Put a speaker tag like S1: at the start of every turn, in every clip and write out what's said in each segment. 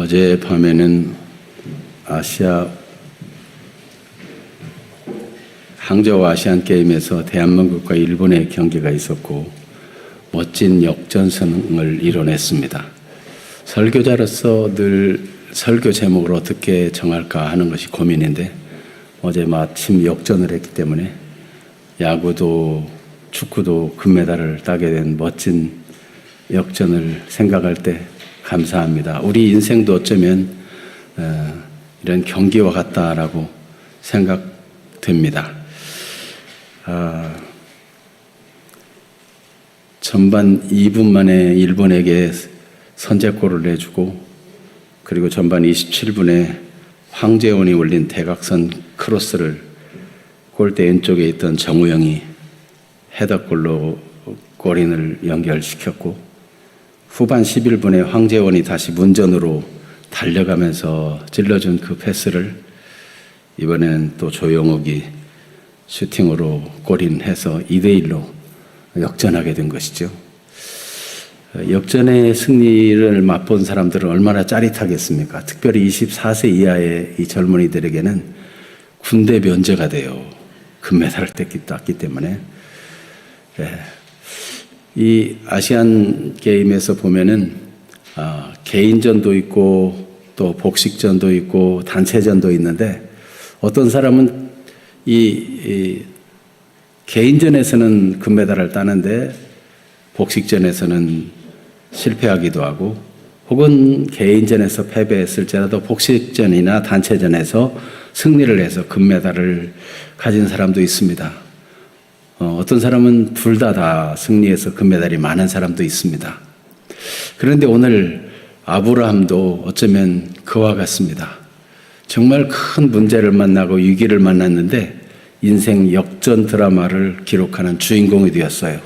S1: 어젯밤에는 항저우 아시안 게임에서 대한민국과 일본의 경기가 있었고 멋진 역전승을 이뤄냈습니다. 설교자로서 늘 설교 제목을 어떻게 정할까 하는 것이 고민인데 어제 마침 역전을 했기 때문에 야구도 축구도 금메달을 따게 된 멋진 역전을 생각할 때 감사합니다. 우리 인생도 어쩌면 이런 경기와 같다라고 생각됩니다. 전반 2분 만에 일본에게 선제골을 내주고 그리고 전반 27분에 황재원이 올린 대각선 크로스를 골대 왼쪽에 있던 정우영이 헤더골로 골인을 연결시켰고 후반 11분에 황재원이 다시 문전으로 달려가면서 찔러준 그 패스를 이번에는 또 조영욱이 슈팅으로 골인해서 2대1로 역전하게 된 것이죠. 역전의 승리를 맛본 사람들은 얼마나 짜릿하겠습니까? 특별히 24세 이하의 이 젊은이들에게는 군대 면제가 돼요. 금메달을 땄기 때문에. 이 아시안 게임에서 보면은 개인전도 있고 또 복식전도 있고 단체전도 있는데 어떤 사람은 이 개인전에서는 금메달을 따는데 복식전에서는 실패하기도 하고 혹은 개인전에서 패배했을지라도 복식전이나 단체전에서 승리를 해서 금메달을 가진 사람도 있습니다. 어떤 사람은 둘 다 승리해서 금메달이 많은 사람도 있습니다. 그런데 오늘 아브라함도 어쩌면 그와 같습니다. 정말 큰 문제를 만나고 위기를 만났는데 인생 역전 드라마를 기록하는 주인공이 되었어요.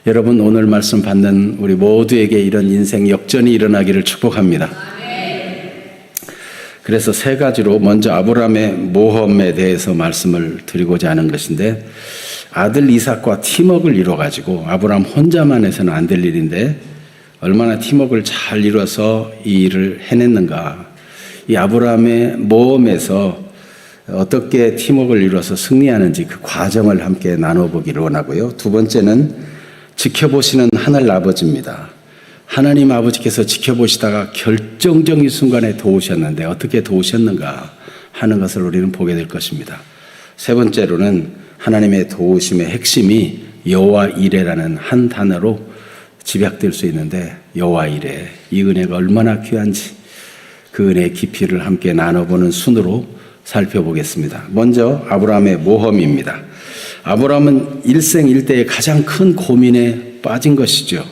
S1: 여러분 오늘 말씀 받는 우리 모두에게 이런 인생 역전이 일어나기를 축복합니다. 그래서 세 가지로 먼저 아브라함의 모험에 대해서 말씀을 드리고자 하는 것인데 아들 이삭과 팀워크를 이루어가지고 아브라함 혼자만 해서는 안 될 일인데 얼마나 팀워크를 잘 이루어서 이 일을 해냈는가. 이 아브라함의 모험에서 어떻게 팀워크를 이루어서 승리하는지 그 과정을 함께 나눠보기를 원하고요. 두 번째는 지켜보시는 하늘 아버지입니다. 하나님 아버지께서 지켜보시다가 결정적인 순간에 도우셨는데 어떻게 도우셨는가 하는 것을 우리는 보게 될 것입니다. 세 번째로는 하나님의 도우심의 핵심이 여호와 이레라는 한 단어로 집약될 수 있는데 여호와 이레, 이 은혜가 얼마나 귀한지 그 은혜의 깊이를 함께 나눠보는 순으로 살펴보겠습니다. 먼저 아브라함의 모험입니다. 아브라함은 일생일대의 가장 큰 고민에 빠진 것이죠.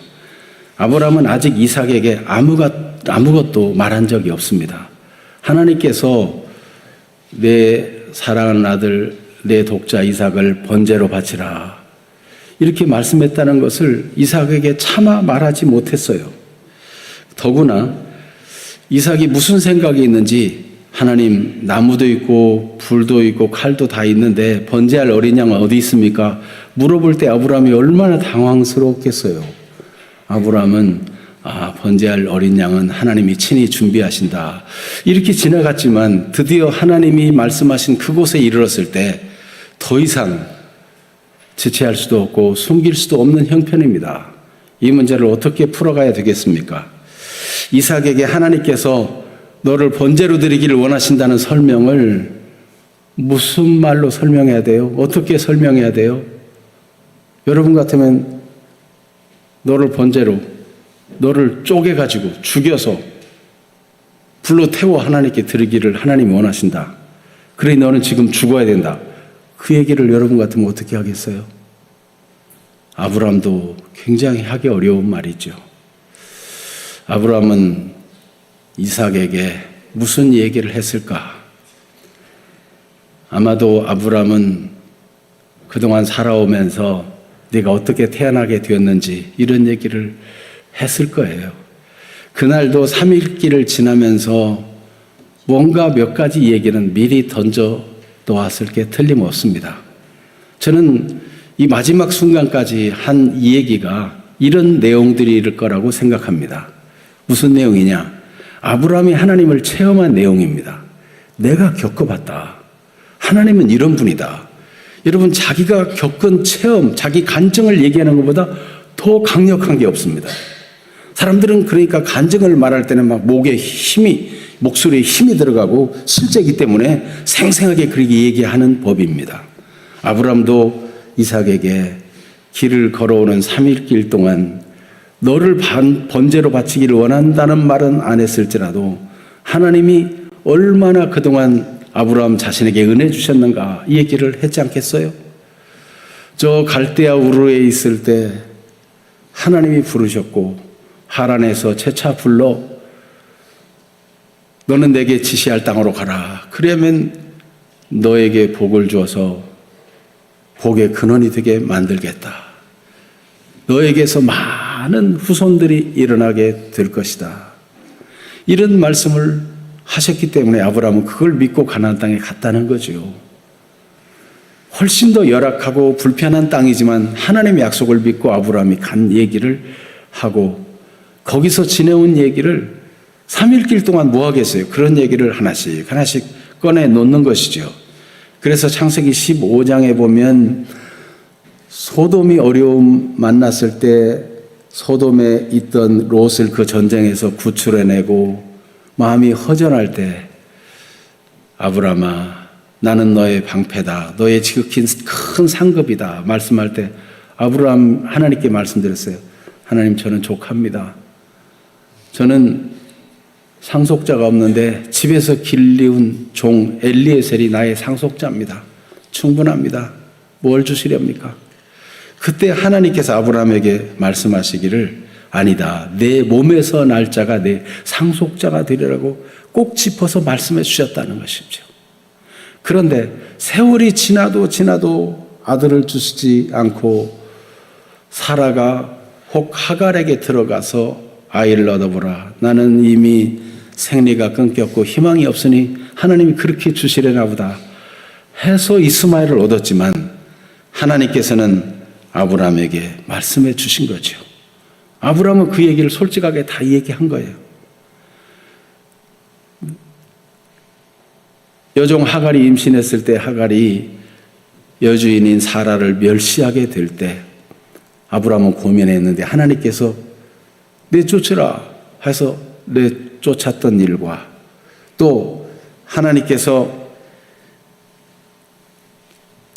S1: 아브라함은 아직 이삭에게 아무것도 말한 적이 없습니다. 하나님께서 내 사랑하는 아들 내 독자 이삭을 번제로 바치라 이렇게 말씀했다는 것을 이삭에게 차마 말하지 못했어요. 더구나 이삭이 무슨 생각이 있는지 하나님 나무도 있고 불도 있고 칼도 다 있는데 번제할 어린 양은 어디 있습니까? 물어볼 때 아브라함이 얼마나 당황스러웠겠어요. 아브라함은 번제할 어린 양은 하나님이 친히 준비하신다 이렇게 지나갔지만 드디어 하나님이 말씀하신 그곳에 이르렀을 때 더 이상 지체할 수도 없고 숨길 수도 없는 형편입니다. 이 문제를 어떻게 풀어가야 되겠습니까? 이삭에게 하나님께서 너를 번제로 드리기를 원하신다는 설명을 무슨 말로 설명해야 돼요? 어떻게 설명해야 돼요? 여러분 같으면 너를 번제로 너를 쪼개가지고 죽여서 불로 태워 하나님께 드리기를 하나님이 원하신다. 그러니 너는 지금 죽어야 된다. 그 얘기를 여러분 같으면 어떻게 하겠어요? 아브라함도 굉장히 하기 어려운 말이죠. 아브라함은 이삭에게 무슨 얘기를 했을까? 아마도 아브라함은 그동안 살아오면서 네가 어떻게 태어나게 되었는지 이런 얘기를 했을 거예요. 그날도 3일길을 지나면서 뭔가 몇 가지 얘기는 미리 던져 놓았을 게 틀림없습니다. 저는 이 마지막 순간까지 한 이 얘기가 이런 내용들일 거라고 생각합니다. 무슨 내용이냐? 아브라함이 하나님을 체험한 내용입니다. 내가 겪어봤다. 하나님은 이런 분이다. 여러분, 자기가 겪은 체험, 자기 간증을 얘기하는 것보다 더 강력한 게 없습니다. 사람들은 그러니까 간증을 말할 때는 막 목소리에 힘이 들어가고 실제이기 때문에 생생하게 그렇게 얘기하는 법입니다. 아브라함도 이삭에게 길을 걸어오는 3일 동안 너를 번제로 바치기를 원한다는 말은 안 했을지라도 하나님이 얼마나 그동안 아브라함 자신에게 은혜 주셨는가 이 얘기를 했지 않겠어요? 저 갈대아 우르에 있을 때 하나님이 부르셨고 하란에서 채차 불러 너는 내게 지시할 땅으로 가라. 그러면 너에게 복을 주어서 복의 근원이 되게 만들겠다. 너에게서 많은 후손들이 일어나게 될 것이다. 이런 말씀을 하셨기 때문에 아브라함은 그걸 믿고 가나안 땅에 갔다는 거죠. 훨씬 더 열악하고 불편한 땅이지만 하나님의 약속을 믿고 아브라함이 간 얘기를 하고 거기서 지내온 얘기를 3일 동안 뭐 하겠어요? 그런 얘기를 하나씩 꺼내 놓는 것이죠. 그래서 창세기 15장에 보면 소돔이 어려움 만났을 때 소돔에 있던 롯을 그 전쟁에서 구출해내고 마음이 허전할 때 아브라함아 나는 너의 방패다. 너의 지극히 큰 상급이다. 말씀할 때 아브라함 하나님께 말씀드렸어요. 하나님 저는 족합니다. 저는 상속자가 없는데 집에서 길리운 종 엘리에셀이 나의 상속자입니다. 충분합니다. 뭘 주시렵니까? 그때 하나님께서 아브라함에게 말씀하시기를 아니다. 내 몸에서 날 자가 내 상속자가 되리라고 꼭 짚어서 말씀해 주셨다는 것이죠. 그런데 세월이 지나도 아들을 주시지 않고 사라가 혹 하갈에게 들어가서 아이를 얻어보라. 나는 이미 생리가 끊겼고 희망이 없으니 하나님이 그렇게 주시려나 보다 해서 이스마엘을 얻었지만 하나님께서는 아브라함에게 말씀해 주신 거죠. 아브라함은 그 얘기를 솔직하게 다 얘기한 거예요. 여종 하갈이 임신했을 때 하갈이 여주인인 사라를 멸시하게 될 때 아브라함은 고민했는데 하나님께서 내쫓으라 해서 내쫓았던 일과 또 하나님께서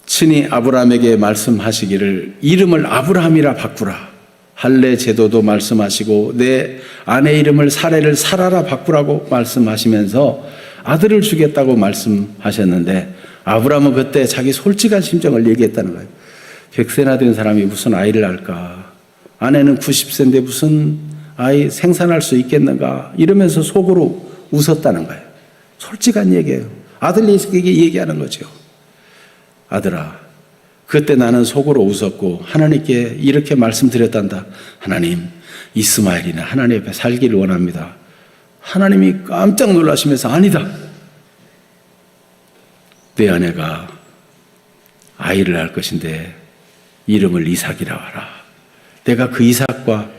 S1: 친히 아브라함에게 말씀하시기를 이름을 아브라함이라 바꾸라. 할례 제도도 말씀하시고 내 아내 이름을 사레를 사라라 바꾸라고 말씀하시면서 아들을 주겠다고 말씀하셨는데 아브라함은 그때 자기 솔직한 심정을 얘기했다는 거예요. 100세나 된 사람이 무슨 아이를 낳을까? 아내는 90세인데 무슨 아이 생산할 수 있겠는가? 이러면서 속으로 웃었다는 거예요. 솔직한 얘기예요. 아들에게 얘기하는 거죠. 아들아, 그때 나는 속으로 웃었고 하나님께 이렇게 말씀드렸단다. 하나님, 이스마엘이나 하나님 앞에 살기를 원합니다. 하나님이 깜짝 놀라시면서 아니다. 내 아내가 아이를 낳을 것인데 이름을 이삭이라 하라. 내가 그 이삭과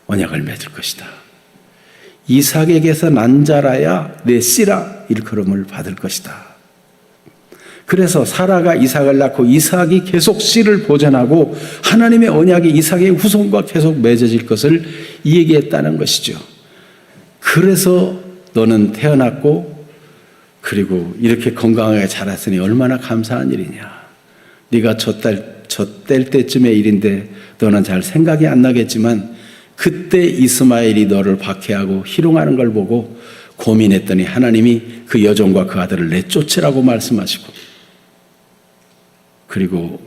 S1: 언약을 맺을 것이다. 이삭에게서 난 자라야 내 씨라 일컬음을 받을 것이다. 그래서 사라가 이삭을 낳고 이삭이 계속 씨를 보존하고 하나님의 언약이 이삭의 후손과 계속 맺어질 것을 얘기했다는 것이죠. 그래서 너는 태어났고 그리고 이렇게 건강하게 자랐으니 얼마나 감사한 일이냐. 네가 젖될 때쯤의 일인데 너는 잘 생각이 안 나겠지만 그때 이스마엘이 너를 박해하고 희롱하는 걸 보고 고민했더니 하나님이 그 여종과 그 아들을 내쫓으라고 말씀하시고 그리고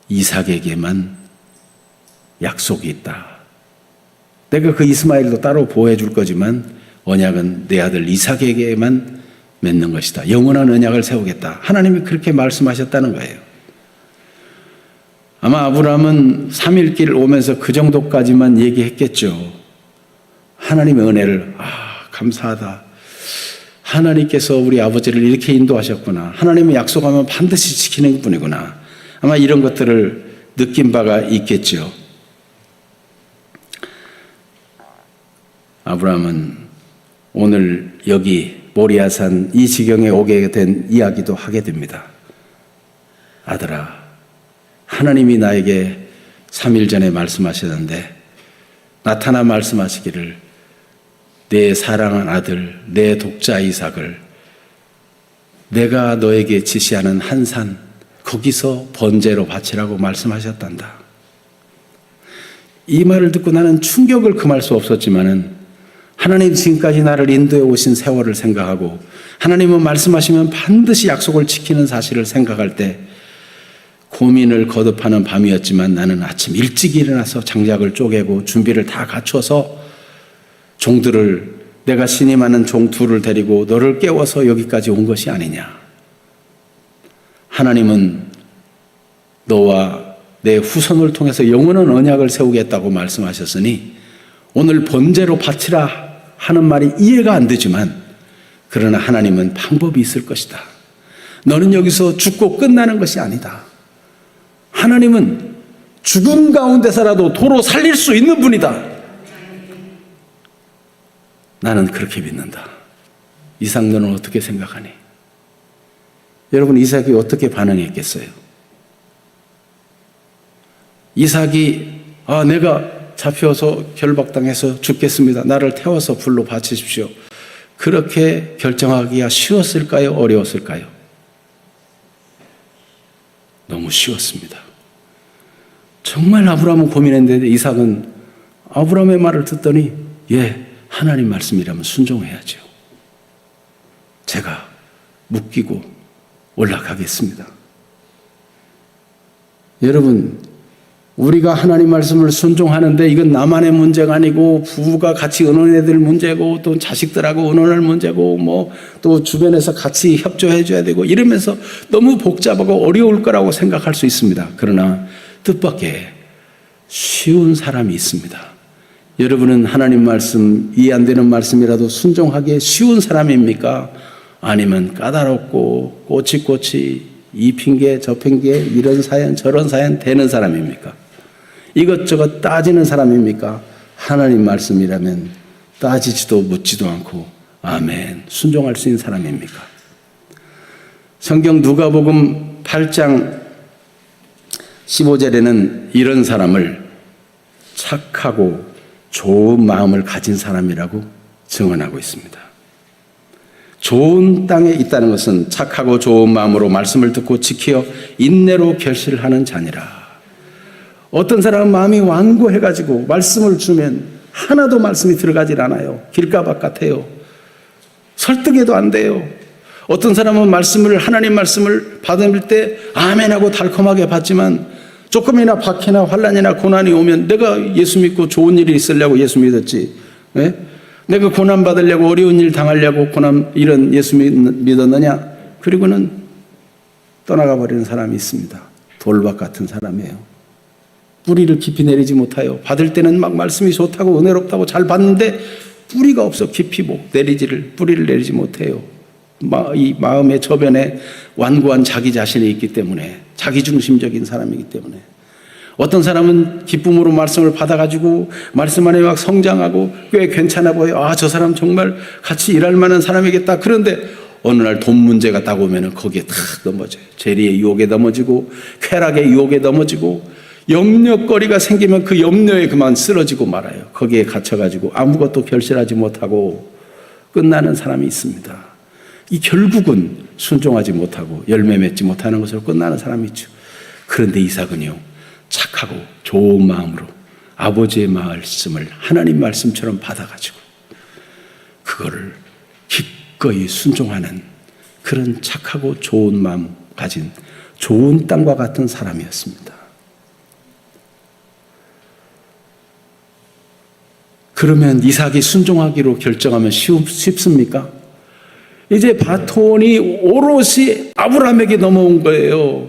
S1: 이삭에게만 약속이 있다. 내가 그 이스마엘도 따로 보호해 줄 거지만 언약은 내 아들 이삭에게만 맺는 것이다. 영원한 언약을 세우겠다. 하나님이 그렇게 말씀하셨다는 거예요. 아마 아브라함은 3일길 오면서 그 정도까지만 얘기했겠죠. 하나님의 은혜를 감사하다. 하나님께서 우리 아버지를 이렇게 인도하셨구나. 하나님의 약속하면 반드시 지키는 분이구나. 아마 이런 것들을 느낀 바가 있겠죠. 아브라함은 오늘 여기 모리아산 이 지경에 오게 된 이야기도 하게 됩니다. 아들아, 하나님이 나에게 3일 전에 말씀하셨는데 나타나 말씀하시기를 내 사랑한 아들, 내 독자 이삭을 내가 너에게 지시하는 한 산 거기서 번제로 바치라고 말씀하셨단다. 이 말을 듣고 나는 충격을 금할 수 없었지만은 하나님 지금까지 나를 인도해 오신 세월을 생각하고 하나님은 말씀하시면 반드시 약속을 지키는 사실을 생각할 때 고민을 거듭하는 밤이었지만 나는 아침 일찍 일어나서 장작을 쪼개고 준비를 다 갖춰서 종들을 내가 신임하는 종 둘을 데리고 너를 깨워서 여기까지 온 것이 아니냐. 하나님은 너와 내 후손을 통해서 영원한 언약을 세우겠다고 말씀하셨으니 오늘 번제로 바치라 하는 말이 이해가 안 되지만 그러나 하나님은 방법이 있을 것이다. 너는 여기서 죽고 끝나는 것이 아니다. 하나님은 죽음 가운데서라도 도로 살릴 수 있는 분이다. 나는 그렇게 믿는다. 이삭 너는 어떻게 생각하니? 여러분 이삭이 어떻게 반응했겠어요? 이삭이 내가 잡혀서 결박당해서 죽겠습니다. 나를 태워서 불로 바치십시오. 그렇게 결정하기가 쉬웠을까요? 어려웠을까요? 너무 쉬웠습니다. 정말 아브라함은 고민했는데 이삭은 아브라함의 말을 듣더니 하나님 말씀이라면 순종해야죠. 제가 묶이고 올라가겠습니다. 여러분 우리가 하나님 말씀을 순종하는데 이건 나만의 문제가 아니고 부부가 같이 의논해야 될 문제고 또 자식들하고 의논할 문제고 또 주변에서 같이 협조해 줘야 되고 이러면서 너무 복잡하고 어려울 거라고 생각할 수 있습니다. 그러나 뜻밖의 쉬운 사람이 있습니다. 여러분은 하나님 말씀 이해 안 되는 말씀이라도 순종하기에 쉬운 사람입니까? 아니면 까다롭고 꼬치꼬치 이 핑계 저 핑계 이런 사연 저런 사연 되는 사람입니까? 이것저것 따지는 사람입니까? 하나님 말씀이라면 따지지도 묻지도 않고 아멘 순종할 수 있는 사람입니까? 성경 누가복음 8장 15절에는 이런 사람을 착하고 좋은 마음을 가진 사람이라고 증언하고 있습니다. 좋은 땅에 있다는 것은 착하고 좋은 마음으로 말씀을 듣고 지켜 인내로 결실하는 자니라. 어떤 사람은 마음이 완고해가지고 말씀을 주면 하나도 말씀이 들어가질 않아요. 길가박 같아요. 설득해도 안 돼요. 어떤 사람은 하나님 말씀을 받을 때 아멘하고 달콤하게 받지만 조금이나 박해나 환난이나 고난이 오면 내가 예수 믿고 좋은 일이 있으려고 예수 믿었지. 내가 고난 받으려고 어려운 일 당하려고 이런 예수 믿었느냐? 그리고는 떠나가 버리는 사람이 있습니다. 돌박 같은 사람이에요. 뿌리를 깊이 내리지 못해요. 받을 때는 막 말씀이 좋다고 은혜롭다고 잘 받는데 뿌리가 없어 깊이 뿌리를 내리지 못해요. 이 마음의 저변에 완고한 자기 자신이 있기 때문에 자기중심적인 사람이기 때문에 어떤 사람은 기쁨으로 말씀을 받아가지고 말씀 안에 막 성장하고 꽤 괜찮아 보여요. 저 사람 정말 같이 일할 만한 사람이겠다. 그런데 어느 날 돈 문제가 딱 오면은 거기에 탁 넘어져요. 재리의 유혹에 넘어지고 쾌락의 유혹에 넘어지고 염려거리가 생기면 그 염려에 그만 쓰러지고 말아요. 거기에 갇혀가지고 아무것도 결실하지 못하고 끝나는 사람이 있습니다. 이 결국은 순종하지 못하고 열매 맺지 못하는 것으로 끝나는 사람이 있죠. 그런데 이삭은요, 착하고 좋은 마음으로 아버지의 말씀을 하나님 말씀처럼 받아가지고 그거를 기꺼이 순종하는 그런 착하고 좋은 마음 가진 좋은 땅과 같은 사람이었습니다. 그러면 이삭이 순종하기로 결정하면 쉽습니까? 이제 바톤이 오롯이 아브라함에게 넘어온 거예요.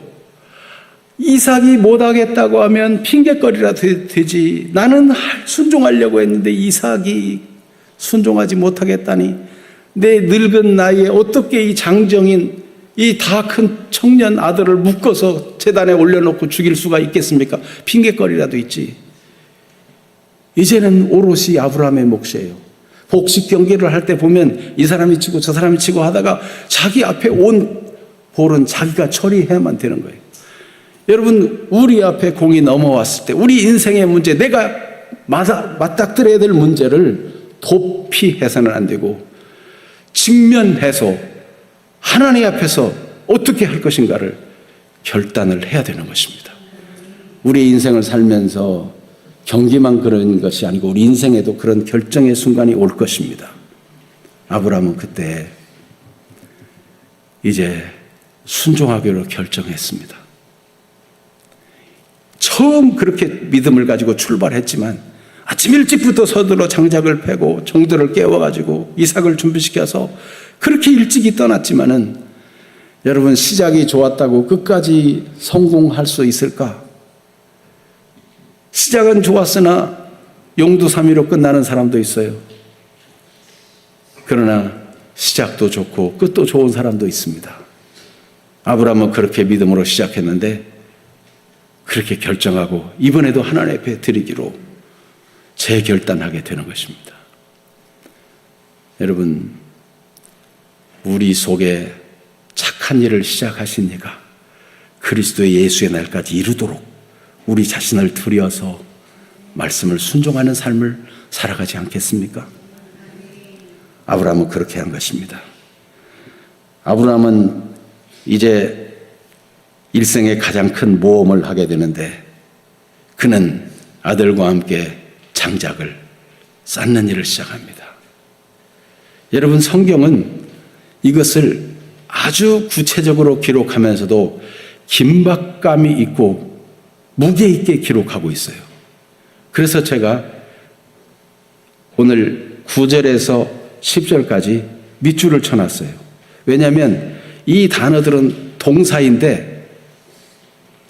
S1: 이삭이 못하겠다고 하면 핑계거리라 되지. 나는 순종하려고 했는데 이삭이 순종하지 못하겠다니 내 늙은 나이에 어떻게 이 장정인 이 다 큰 청년 아들을 묶어서 제단에 올려놓고 죽일 수가 있겠습니까? 핑계거리라도 있지. 이제는 오롯이 아브라함의 몫이에요. 복식 경기를 할 때 보면 이 사람이 치고 저 사람이 치고 하다가 자기 앞에 온 볼은 자기가 처리해야만 되는 거예요. 여러분, 우리 앞에 공이 넘어왔을 때 우리 인생의 문제, 내가 맞닥뜨려야 될 문제를 도피해서는 안 되고 직면해서 하나님 앞에서 어떻게 할 것인가를 결단을 해야 되는 것입니다. 우리 인생을 살면서 경기만 그런 것이 아니고 우리 인생에도 그런 결정의 순간이 올 것입니다. 아브라함은 그때 이제 순종하기로 결정했습니다. 처음 그렇게 믿음을 가지고 출발했지만 아침 일찍부터 서둘러 장작을 패고 종들을 깨워가지고 이삭을 준비시켜서 그렇게 일찍이 떠났지만은 여러분, 시작이 좋았다고 끝까지 성공할 수 있을까? 시작은 좋았으나 용두사미로 끝나는 사람도 있어요. 그러나 시작도 좋고 끝도 좋은 사람도 있습니다. 아브라함은 그렇게 믿음으로 시작했는데 그렇게 결정하고 이번에도 하나님 앞에 드리기로 재결단하게 되는 것입니다. 여러분, 우리 속에 착한 일을 시작하신 이가 그리스도의 예수의 날까지 이루도록 우리 자신을 들여서 말씀을 순종하는 삶을 살아가지 않겠습니까? 아브라함은 그렇게 한 것입니다. 아브라함은 이제 일생의 가장 큰 모험을 하게 되는데 그는 아들과 함께 장작을 쌓는 일을 시작합니다. 여러분, 성경은 이것을 아주 구체적으로 기록하면서도 긴박감이 있고 무게 있게 기록하고 있어요. 그래서 제가 오늘 9절에서 10절까지 밑줄을 쳐놨어요. 왜냐하면 이 단어들은 동사인데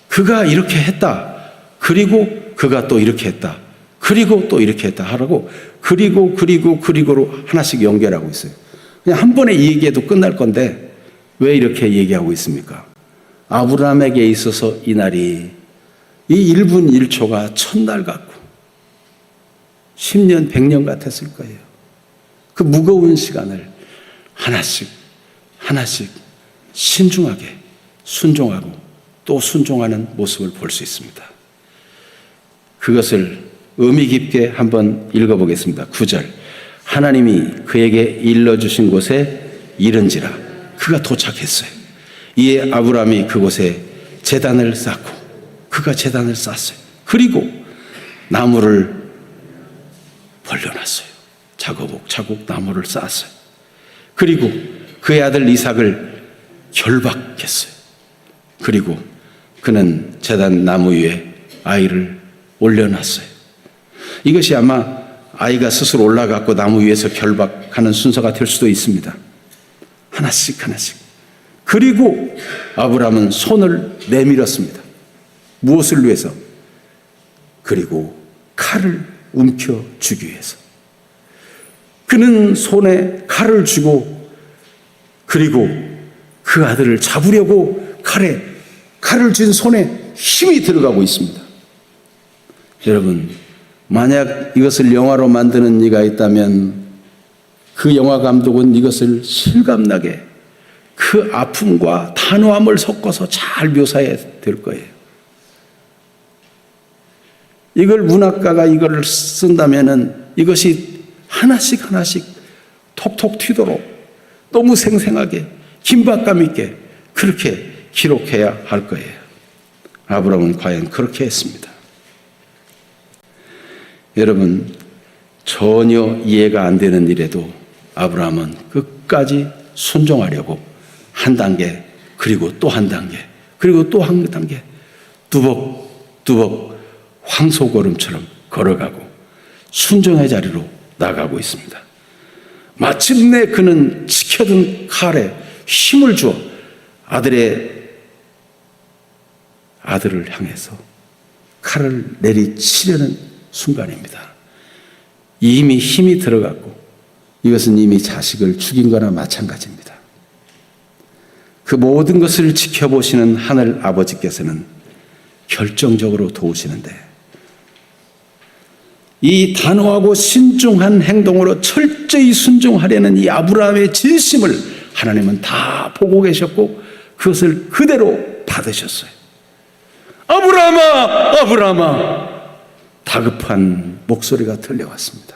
S1: 그가 이렇게 했다. 그리고 그가 또 이렇게 했다. 그리고 또 이렇게 했다 하라고 그리고로 하나씩 연결하고 있어요. 그냥 한 번에 이 얘기해도 끝날 건데 왜 이렇게 얘기하고 있습니까? 아브라함에게 있어서 이 날이 이 1분 1초가 1000날 같고 10년 100년 같았을 거예요. 그 무거운 시간을 하나씩 신중하게 순종하고 또 순종하는 모습을 볼 수 있습니다. 그것을 의미 깊게 한번 읽어보겠습니다. 9절, 하나님이 그에게 일러주신 곳에 이른지라 그가 도착했어요. 이에 아브라함이 그곳에 제단을 쌓고 그가 제단을 쌓았어요. 그리고 나무를 벌려놨어요. 차곡차곡 나무를 쌓았어요. 그리고 그의 아들 이삭을 결박했어요. 그리고 그는 제단 나무 위에 아이를 올려놨어요. 이것이 아마 아이가 스스로 올라갔고 나무 위에서 결박하는 순서가 될 수도 있습니다. 하나씩. 그리고 아브라함은 손을 내밀었습니다. 무엇을 위해서? 그리고 칼을 움켜쥐기 위해서. 그는 손에 칼을 쥐고 그리고 그 아들을 잡으려고 칼을 쥔 손에 힘이 들어가고 있습니다. 여러분, 만약 이것을 영화로 만드는 이가 있다면 그 영화 감독은 이것을 실감나게 그 아픔과 단호함을 섞어서 잘 묘사해야 될 거예요. 이걸 문학가가 이걸 쓴다면은 이것이 하나씩 톡톡 튀도록 너무 생생하게 긴박감 있게 그렇게 기록해야 할 거예요. 아브라함은 과연 그렇게 했습니다. 여러분, 전혀 이해가 안 되는 일에도 아브라함은 끝까지 순종하려고 한 단계, 그리고 또 한 단계, 그리고 또 한 단계, 뚜벅뚜벅 황소걸음처럼 걸어가고 순종의 자리로 나가고 있습니다. 마침내 그는 지켜둔 칼에 힘을 주어 아들을 향해서 칼을 내리치려는 순간입니다. 이미 힘이 들어갔고 이것은 이미 자식을 죽인 거나 마찬가지입니다. 그 모든 것을 지켜보시는 하늘 아버지께서는 결정적으로 도우시는데 이 단호하고 신중한 행동으로 철저히 순종하려는 이 아브라함의 진심을 하나님은 다 보고 계셨고 그것을 그대로 받으셨어요. 아브라함아, 아브라함아, 다급한 목소리가 들려왔습니다.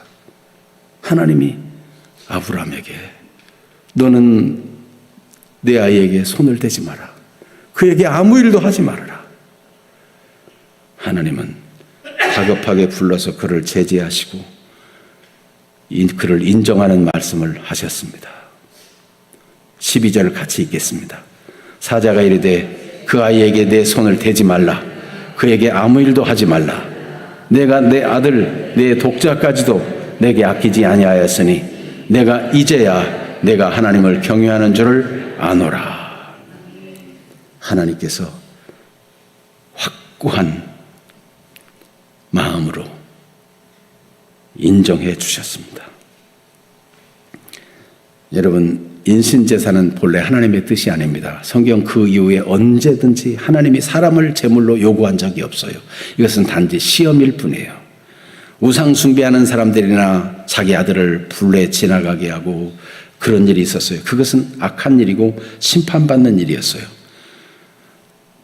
S1: 하나님이 아브라함에게 너는 내 아이에게 손을 대지 마라. 그에게 아무 일도 하지 말아라. 하나님은 다급하게 불러서 그를 제지하시고 그를 인정하는 말씀을 하셨습니다. 12절 같이 읽겠습니다. 사자가 이르되 그 아이에게 내 손을 대지 말라. 그에게 아무 일도 하지 말라. 내가 내 아들 내 독자까지도 내게 아끼지 아니하였으니 내가 이제야 내가 하나님을 경외하는 줄을 아노라. 하나님께서 확고한 마음으로 인정해 주셨습니다. 여러분, 인신제사는 본래 하나님의 뜻이 아닙니다. 성경 그 이후에 언제든지 하나님이 사람을 제물로 요구한 적이 없어요. 이것은 단지 시험일 뿐이에요. 우상 숭배하는 사람들이나 자기 아들을 불에 지나가게 하고 그런 일이 있었어요. 그것은 악한 일이고 심판받는 일이었어요.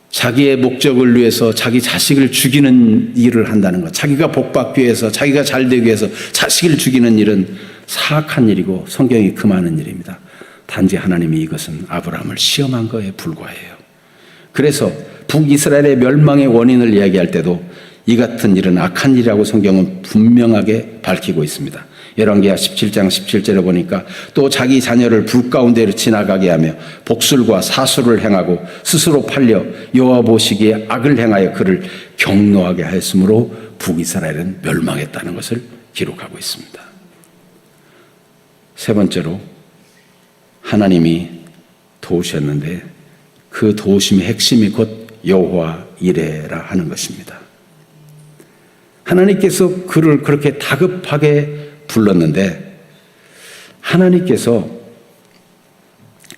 S1: 자기의 목적을 위해서 자기 자식을 죽이는 일을 한다는 것, 자기가 복받기 위해서, 자기가 잘되기 위해서 자식을 죽이는 일은 사악한 일이고 성경이 금하는 일입니다. 단지 하나님이 이것은 아브라함을 시험한 거에 불과해요. 그래서 북이스라엘의 멸망의 원인을 이야기할 때도 이 같은 일은 악한 일이라고 성경은 분명하게 밝히고 있습니다. 열왕기하 17장 17절에 보니까 또 자기 자녀를 불 가운데로 지나가게 하며 복술과 사술을 행하고 스스로 팔려 여호와 보시기에 악을 행하여 그를 경노하게 하였으므로 북이스라엘은 멸망했다는 것을 기록하고 있습니다. 세 번째로 하나님이 도우셨는데 그 도우심의 핵심이 곧 여호와 이레라 하는 것입니다. 하나님께서 그를 그렇게 다급하게 불렀는데 하나님께서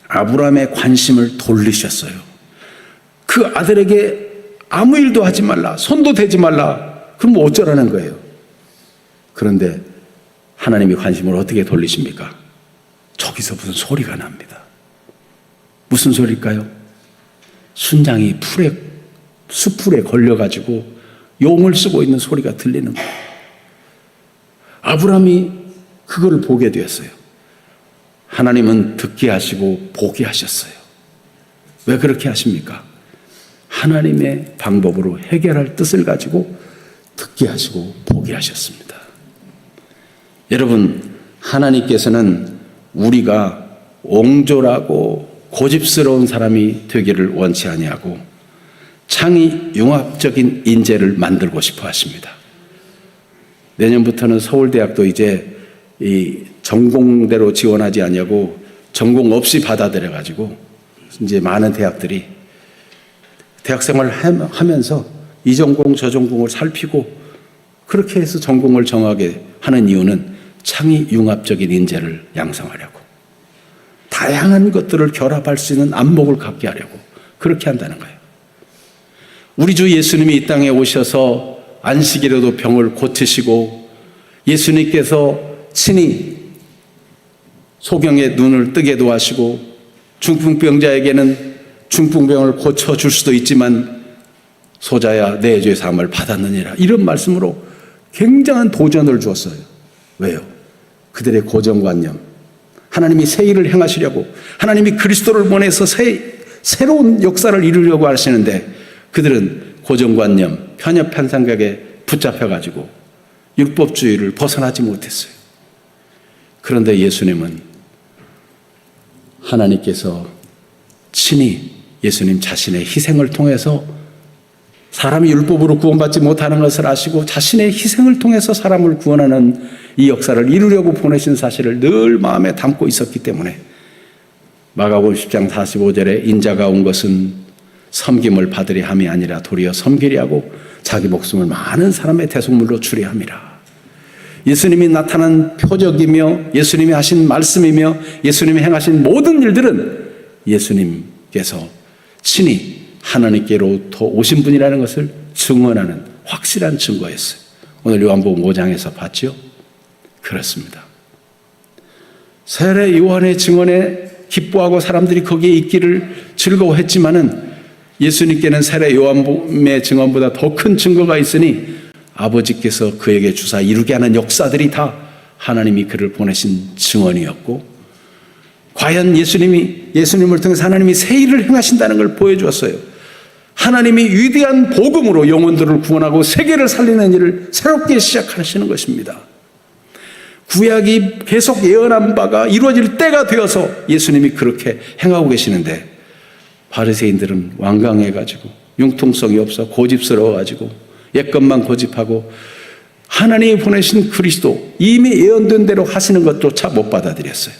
S1: 아브라함의 관심을 돌리셨어요. 그 아들에게 아무 일도 하지 말라, 손도 대지 말라. 그럼 뭐 어쩌라는 거예요? 그런데 하나님이 관심을 어떻게 돌리십니까? 저기서 무슨 소리가 납니다. 무슨 소리일까요? 순장이 수풀에 걸려가지고 용을 쓰고 있는 소리가 들리는 거예요. 아브라함이 그걸 보게 되었어요. 하나님은 듣게 하시고 보게 하셨어요. 왜 그렇게 하십니까? 하나님의 방법으로 해결할 뜻을 가지고 듣게 하시고 보게 하셨습니다. 여러분, 하나님께서는 우리가 옹졸하고 고집스러운 사람이 되기를 원치 아니하고 창의 융합적인 인재를 만들고 싶어 하십니다. 내년부터는 서울대학도 이제 이 전공대로 지원하지 않냐고 전공 없이 받아들여가지고 이제 많은 대학들이 대학생활을 하면서 이 전공 저 전공을 살피고 그렇게 해서 전공을 정하게 하는 이유는 창의 융합적인 인재를 양성하려고, 다양한 것들을 결합할 수 있는 안목을 갖게 하려고 그렇게 한다는 거예요. 우리 주 예수님이 이 땅에 오셔서 안식일에도 병을 고치시고 예수님께서 친히 소경의 눈을 뜨게도 하시고 중풍병자에게는 중풍병을 고쳐줄 수도 있지만 소자야 내 죄 사함을 받았느니라, 이런 말씀으로 굉장한 도전을 주었어요. 왜요? 그들의 고정관념, 하나님이 새 일을 행하시려고, 하나님이 그리스도를 보내서 새로운 역사를 이루려고 하시는데 그들은 고정관념, 편협한 생각에 붙잡혀가지고 율법주의를 벗어나지 못했어요. 그런데 예수님은 하나님께서 친히 예수님 자신의 희생을 통해서 사람이 율법으로 구원받지 못하는 것을 아시고 자신의 희생을 통해서 사람을 구원하는 이 역사를 이루려고 보내신 사실을 늘 마음에 담고 있었기 때문에 마가복음 10장 45절에 인자가 온 것은 섬김을 받으려 함이 아니라 도리어 섬기려 하고 자기 목숨을 많은 사람의 대속물로 주려 함이라. 예수님이 나타난 표적이며 예수님이 하신 말씀이며 예수님이 행하신 모든 일들은 예수님께서 친히 하나님께로부터 오신 분이라는 것을 증언하는 확실한 증거였어요. 오늘 요한복음 5장에서 봤죠? 그렇습니다. 세례 요한의 증언에 기뻐하고 사람들이 거기에 있기를 즐거워했지만은 예수님께는 세례 요한의 증언보다 더 큰 증거가 있으니 아버지께서 그에게 주사 이루게 하는 역사들이 다 하나님이 그를 보내신 증언이었고, 과연 예수님을 통해서 하나님이 새 일을 행하신다는 걸 보여주었어요. 하나님이 위대한 복음으로 영혼들을 구원하고 세계를 살리는 일을 새롭게 시작하시는 것입니다. 구약이 계속 예언한 바가 이루어질 때가 되어서 예수님이 그렇게 행하고 계시는데, 바리새인들은 완강해가지고 융통성이 없어 고집스러워가지고 옛것만 고집하고 하나님이 보내신 그리스도, 이미 예언된 대로 하시는 것조차 못 받아들였어요.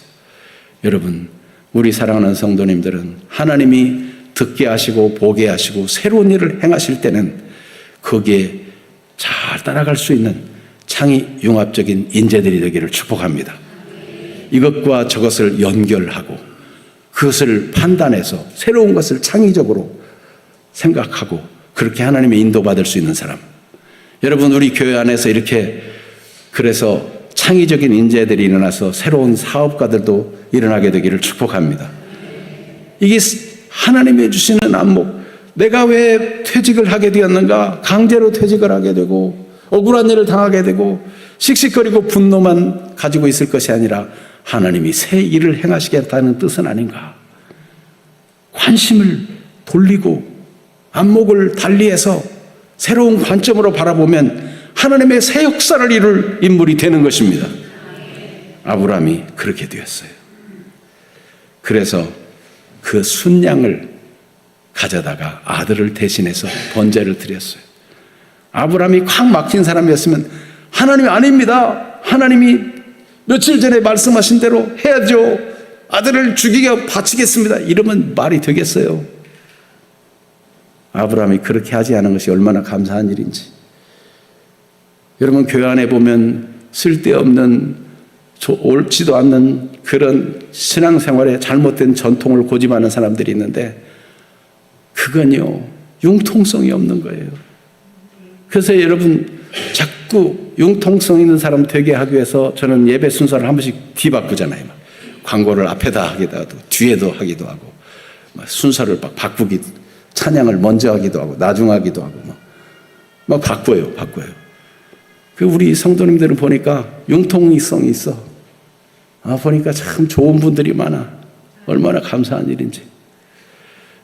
S1: 여러분, 우리 사랑하는 성도님들은 하나님이 듣게 하시고 보게 하시고 새로운 일을 행하실 때는 거기에 잘 따라갈 수 있는 창의 융합적인 인재들이 되기를 축복합니다. 이것과 저것을 연결하고 그것을 판단해서 새로운 것을 창의적으로 생각하고 그렇게 하나님의 인도받을 수 있는 사람. 여러분, 우리 교회 안에서 이렇게 그래서 창의적인 인재들이 일어나서 새로운 사업가들도 일어나게 되기를 축복합니다. 이게 하나님이 주시는 안목, 내가 왜 퇴직을 하게 되었는가, 강제로 퇴직을 하게 되고 억울한 일을 당하게 되고 씩씩거리고 분노만 가지고 있을 것이 아니라 하나님이 새 일을 행하시겠다는 뜻은 아닌가. 관심을 돌리고 안목을 달리해서 새로운 관점으로 바라보면 하나님의 새 역사를 이룰 인물이 되는 것입니다. 아브라함이 그렇게 되었어요. 그래서 그 순양을 가져다가 아들을 대신해서 번제를 드렸어요. 아브라함이 콱 막힌 사람이었으면 하나님이 아닙니다, 하나님이 며칠 전에 말씀하신 대로 해야죠, 아들을 죽이게 바치겠습니다, 이러면 말이 되겠어요? 아브라함이 그렇게 하지 않은 것이 얼마나 감사한 일인지. 여러분, 교회 안에 보면 쓸데없는 옳지도 않는 그런 신앙생활에 잘못된 전통을 고집하는 사람들이 있는데 그건요, 융통성이 없는 거예요. 그래서 여러분, 자꾸 융통성 있는 사람 되게 하기 위해서 저는 예배 순서를 한 번씩 뒤바꾸잖아요. 광고를 앞에다 하기도 하고 뒤에도 하기도 하고 순서를 막 바꾸기, 찬양을 먼저 하기도 하고 나중 하기도 하고 막 바꿔요. 그 우리 성도님들은 보니까 융통성이 있어. 보니까 참 좋은 분들이 많아. 얼마나 감사한 일인지.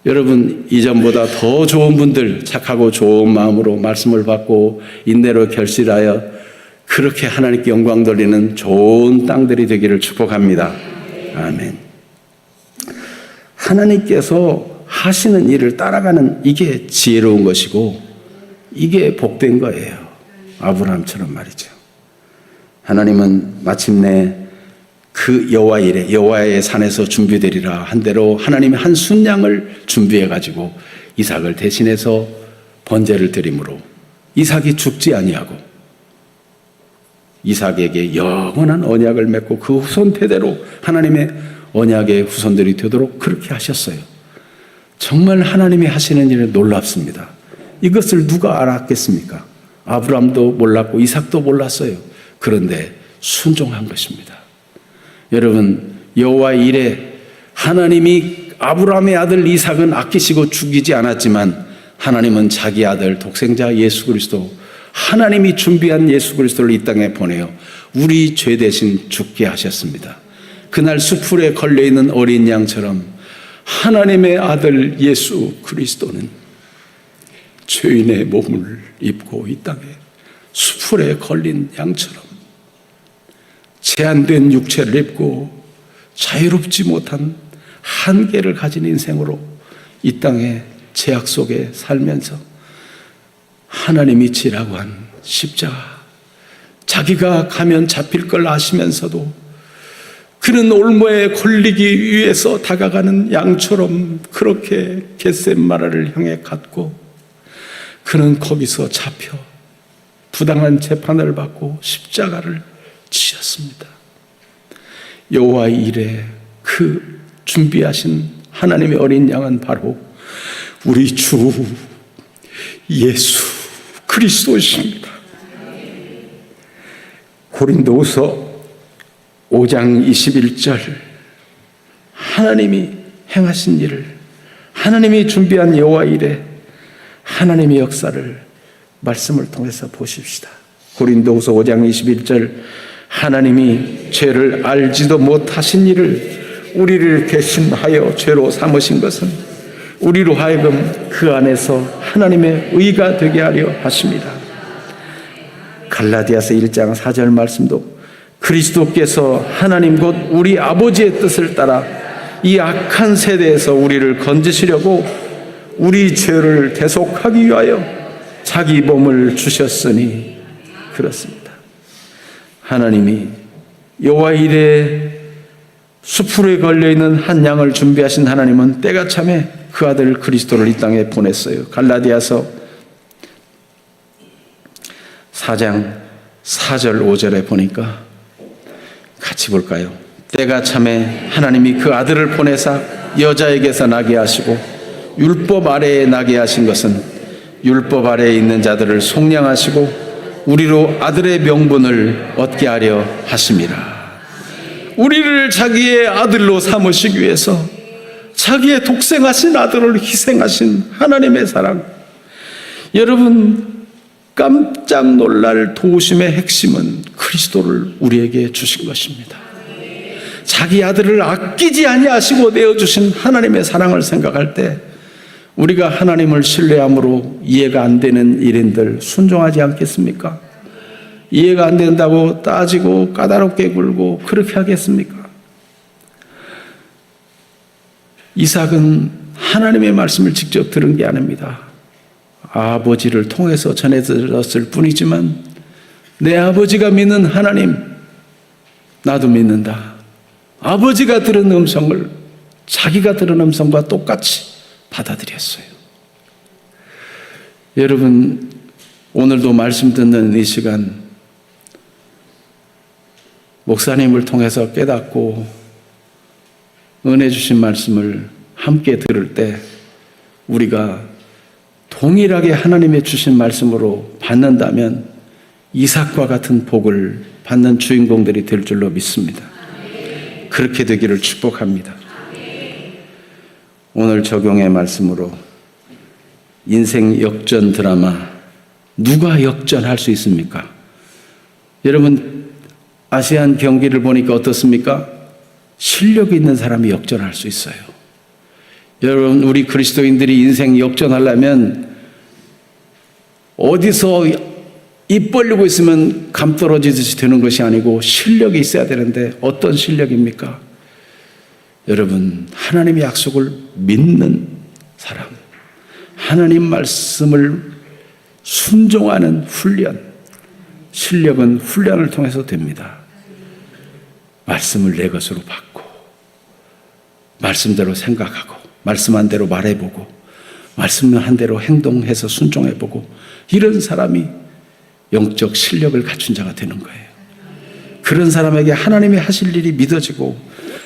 S1: 여러분, 이전보다 더 좋은 분들, 착하고 좋은 마음으로 말씀을 받고 인내로 결실하여 그렇게 하나님께 영광 돌리는 좋은 땅들이 되기를 축복합니다. 아멘. 하나님께서 하시는 일을 따라가는 이게 지혜로운 것이고 이게 복된 거예요. 아브라함처럼 말이죠. 하나님은 마침내 그 여호와 이레, 여호와의 산에서 준비되리라 한 대로 하나님이 한 순양을 준비해 가지고 이삭을 대신해서 번제를 드림으로 이삭이 죽지 아니하고 이삭에게 영원한 언약을 맺고 그 후손 대대로 하나님의 언약의 후손들이 되도록 그렇게 하셨어요. 정말 하나님이 하시는 일은 놀랍습니다. 이것을 누가 알았겠습니까? 아브라함도 몰랐고 이삭도 몰랐어요. 그런데 순종한 것입니다. 여러분, 여호와 이레, 하나님이 아브라함의 아들 이삭은 아끼시고 죽이지 않았지만 하나님은 자기 아들 독생자 예수 그리스도, 하나님이 준비한 예수 그리스도를 이 땅에 보내어 우리 죄 대신 죽게 하셨습니다. 그날 수풀에 걸려있는 어린 양처럼 하나님의 아들 예수 그리스도는 죄인의 몸을 입고 이 땅에 수풀에 걸린 양처럼 제한된 육체를 입고 자유롭지 못한 한계를 가진 인생으로 이 땅에 죄악 속에 살면서 하나님이 지라고 한 십자가, 자기가 가면 잡힐 걸 아시면서도 그는 올무에 걸리기 위해서 다가가는 양처럼 그렇게 겟세마네를 향해 갔고 그는 거기서 잡혀 부당한 재판을 받고 십자가를 지셨습니다. 여호와 이레, 그 준비하신 하나님의 어린 양은 바로 우리 주 예수 그리스도이십니다. 고린도후서 5장 21절, 하나님이 행하신 일을, 하나님이 준비한 여호와 일에 하나님의 역사를 말씀을 통해서 보십시다. 고린도후서 5장 21절, 하나님이 죄를 알지도 못하신 일을 우리를 대신하여 죄로 삼으신 것은 우리로 하여금 그 안에서 하나님의 의가 되게 하려 하십니다. 갈라디아서 1장 4절 말씀도 그리스도께서 하나님 곧 우리 아버지의 뜻을 따라 이 악한 세대에서 우리를 건지시려고 우리 죄를 대속하기 위하여 자기 몸을 주셨으니 그렇습니다. 하나님이 여호와 일에 수풀에 걸려있는 한 양을 준비하신 하나님은 때가 참에 그 아들 그리스도를 이 땅에 보냈어요. 갈라디아서 4장 4절 5절에 보니까 같이 볼까요? 때가 참에 하나님이 그 아들을 보내사 여자에게서 나게 하시고 율법 아래에 나게 하신 것은 율법 아래에 있는 자들을 속량하시고 우리로 아들의 명분을 얻게 하려 하심이라. 우리를 자기의 아들로 삼으시기 위해서 자기의 독생하신 아들을 희생하신 하나님의 사랑. 여러분, 깜짝 놀랄 도우심의 핵심은 그리스도를 우리에게 주신 것입니다. 자기 아들을 아끼지 아니하시고 내어주신 하나님의 사랑을 생각할 때 우리가 하나님을 신뢰함으로 이해가 안 되는 일인들 순종하지 않겠습니까? 이해가 안 된다고 따지고 까다롭게 굴고 그렇게 하겠습니까? 이삭은 하나님의 말씀을 직접 들은 게 아닙니다. 아버지를 통해서 전해 들었을 뿐이지만 내 아버지가 믿는 하나님, 나도 믿는다. 아버지가 들은 음성을 자기가 들은 음성과 똑같이 받아들였어요. 여러분, 오늘도 말씀 듣는 이 시간 목사님을 통해서 깨닫고 은혜 주신 말씀을 함께 들을 때 우리가 동일하게 하나님의 주신 말씀으로 받는다면 이삭과 같은 복을 받는 주인공들이 될 줄로 믿습니다. 그렇게 되기를 축복합니다. 오늘 적용의 말씀으로 인생 역전 드라마, 누가 역전할 수 있습니까? 여러분, 아시안 경기를 보니까 어떻습니까? 실력 있는 사람이 역전할 수 있어요. 여러분, 우리 그리스도인들이 인생 역전하려면 어디서 입 벌리고 있으면 감 떨어지듯이 되는 것이 아니고 실력이 있어야 되는데 어떤 실력입니까? 여러분, 하나님의 약속을 믿는 사람, 하나님 말씀을 순종하는 훈련, 실력은 훈련을 통해서 됩니다. 말씀을 내 것으로 받고 말씀대로 생각하고 말씀한 대로 말해보고 말씀한 대로 행동해서 순종해보고 이런 사람이 영적 실력을 갖춘 자가 되는 거예요. 그런 사람에게 하나님이 하실 일이 믿어지고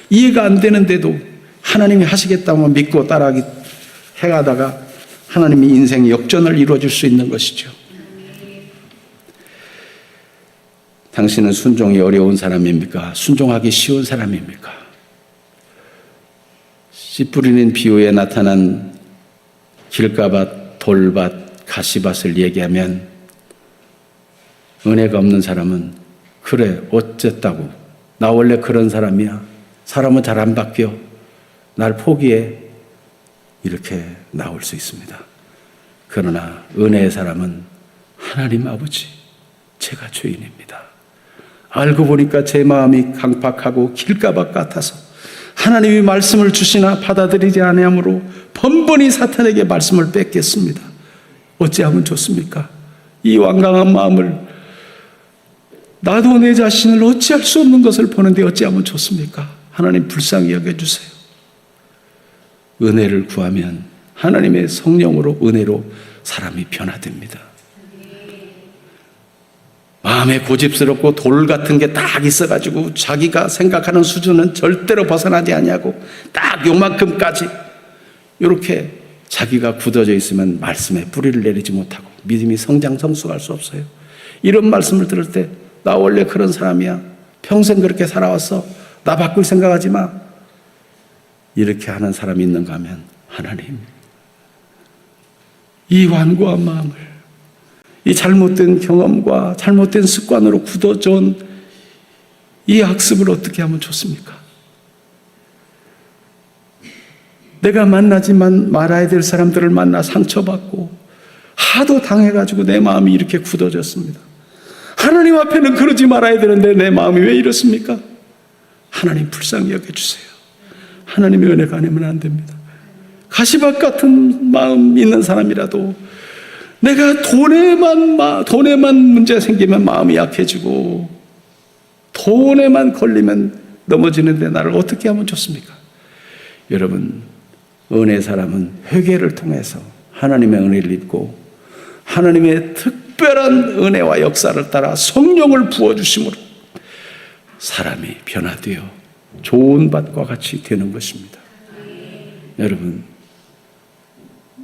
S1: 이해가 안 되는데도 하나님이 하시겠다면 믿고 따라하기 행하다가 하나님이 인생 역전을 이루어줄 씨 있는 것이죠. 당신은 순종이 어려운 사람입니까? 순종하기 쉬운 사람입니까? 씨 뿌리는 비유에 나타난 길가밭, 돌밭, 가시밭을 얘기하면 은혜가 없는 사람은 그래 어쨌다고, 나 원래 그런 사람이야, 사람은 잘 안 바뀌어, 날 포기해, 이렇게 나올 수 있습니다. 그러나 은혜의 사람은 하나님 아버지, 제가 죄인입니다. 알고 보니까 제 마음이 강팍하고 길가밭 같아서 하나님이 말씀을 주시나 받아들이지 아니하므로 번번이 사탄에게 말씀을 뺏겼습니다. 어찌하면 좋습니까? 이 완강한 마음을, 나도 내 자신을 어찌할 수 없는 것을 보는데 어찌하면 좋습니까? 하나님 불쌍히 여겨주세요. 은혜를 구하면 하나님의 성령으로, 은혜로 사람이 변화됩니다. 마음에 고집스럽고 돌 같은 게 딱 있어가지고 자기가 생각하는 수준은 절대로 벗어나지 아니하고 딱 요만큼까지 이렇게 자기가 굳어져 있으면 말씀에 뿌리를 내리지 못하고 믿음이 성장 성숙할 수 없어요. 이런 말씀을 들을 때 나 원래 그런 사람이야. 평생 그렇게 살아왔어. 나 바꿀 생각하지 마. 이렇게 하는 사람이 있는가 하면 하나님, 이 완고한 마음을, 이 잘못된 경험과 잘못된 습관으로 굳어져온 이 학습을 어떻게 하면 좋습니까? 내가 만나지만 말아야 될 사람들을 만나 상처받고 하도 당해가지고 내 마음이 이렇게 굳어졌습니다. 하나님 앞에는 그러지 말아야 되는데 내 마음이 왜 이렇습니까? 하나님 불쌍히 여겨주세요. 하나님의 은혜가 아니면 안 됩니다. 가시밭 같은 마음 있는 사람이라도 내가 돈에만 문제 생기면 마음이 약해지고 돈에만 걸리면 넘어지는데 나를 어떻게 하면 좋습니까? 여러분, 은혜 사람은 회개를 통해서 하나님의 은혜를 입고 하나님의 특별한 은혜와 역사를 따라 성령을 부어주심으로 사람이 변화되어 좋은 밭과 같이 되는 것입니다. 여러분,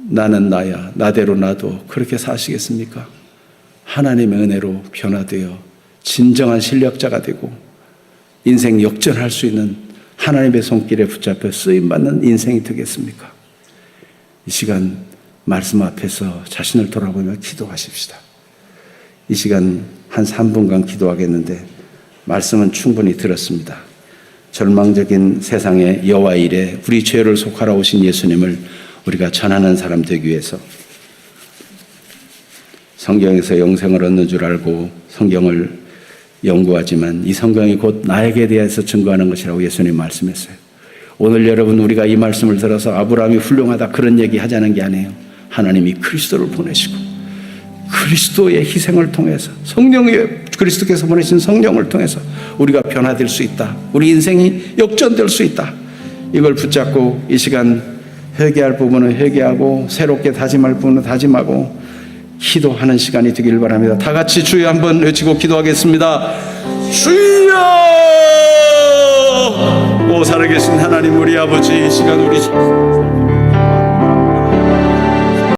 S1: 나는 나야, 나대로 나도 그렇게 사시겠습니까? 하나님의 은혜로 변화되어 진정한 실력자가 되고 인생 역전할 수 있는 하나님의 손길에 붙잡혀 쓰임받는 인생이 되겠습니까? 이 시간 말씀 앞에서 자신을 돌아보며 기도하십시다. 이 시간 한 3분간 기도하겠는데 말씀은 충분히 들었습니다. 절망적인 세상의 여호와 일에 우리 죄를 속하러 오신 예수님을 우리가 전하는 사람 되기 위해서 성경에서 영생을 얻는 줄 알고 성경을 연구하지만 이 성경이 곧 나에게 대해서 증거하는 것이라고 예수님 말씀했어요. 오늘 여러분, 우리가 이 말씀을 들어서 아브라함이 훌륭하다 그런 얘기 하자는 게 아니에요. 하나님이 그리스도를 보내시고 그리스도의 희생을 통해서 그리스도께서 보내신 성령을 통해서 우리가 변화될 수 있다. 우리 인생이 역전될 수 있다. 이걸 붙잡고 이 시간 회개할 부분은 회개하고 새롭게 다짐할 부분은 다짐하고 기도하는 시간이 되길 바랍니다. 다 같이 주여 한번 외치고 기도하겠습니다. 주여! 오 살아계신 하나님, 우리 아버지, 이 시간 우리